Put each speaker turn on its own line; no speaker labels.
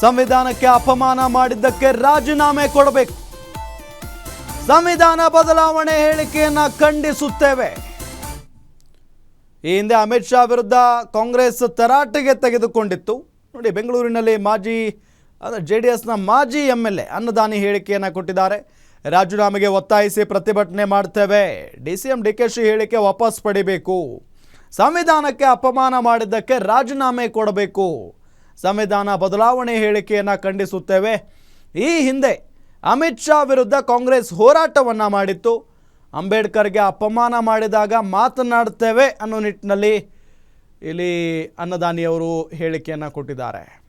ಸಂವಿಧಾನಕ್ಕೆ ಅಪಮಾನ ಮಾಡಿದ್ದಕ್ಕೆ ರಾಜೀನಾಮೆ ಕೊಡಬೇಕು. ಸಂವಿಧಾನ ಬದಲಾವಣೆ ಹೇಳಿಕೆಯನ್ನ ಖಂಡಿಸುತ್ತೇವೆ. ಈ ಹಿಂದೆ ಅಮಿತ್ ಶಾ ವಿರುದ್ಧ ಕಾಂಗ್ರೆಸ್ ತರಾಟೆಗೆ ತೆಗೆದುಕೊಂಡಿತ್ತು. ನೋಡಿ, ಬೆಂಗಳೂರಿನಲ್ಲಿ JDSನ ಮಾಜಿ MLA ಅನ್ನದಾನಿ ಹೇಳಿಕೆಯನ್ನು ಕೊಟ್ಟಿದ್ದಾರೆ. ರಾಜೀನಾಮೆಗೆ ಒತ್ತಾಯಿಸಿ ಪ್ರತಿಭಟನೆ ಮಾಡ್ತೇವೆ. DCM DKಶಿ ಹೇಳಿಕೆ ವಾಪಸ್ ಪಡಿಬೇಕು. ಸಂವಿಧಾನಕ್ಕೆ ಅಪಮಾನ ಮಾಡಿದ್ದಕ್ಕೆ ರಾಜೀನಾಮೆ ಕೊಡಬೇಕು. ಸಂವಿಧಾನ ಬದಲಾವಣೆ ಹೇಳಿಕೆಯನ್ನು ಖಂಡಿಸುತ್ತೇವೆ. ಈ ಹಿಂದೆ ಅಮಿತ್ ಶಾ ವಿರುದ್ಧ ಕಾಂಗ್ರೆಸ್ ಹೋರಾಟವನ್ನು ಮಾಡಿತ್ತು. ಅಂಬೇಡ್ಕರ್ಗೆ ಅಪಮಾನ ಮಾಡಿದಾಗ ಮಾತನಾಡ್ತೇವೆ ಅನ್ನೋ ನಿಟ್ಟಿನಲ್ಲಿ ಇಲ್ಲಿ ಅನ್ನದಾನಿಯವರು ಹೇಳಿಕೆಯನ್ನು ಕೊಟ್ಟಿದ್ದಾರೆ.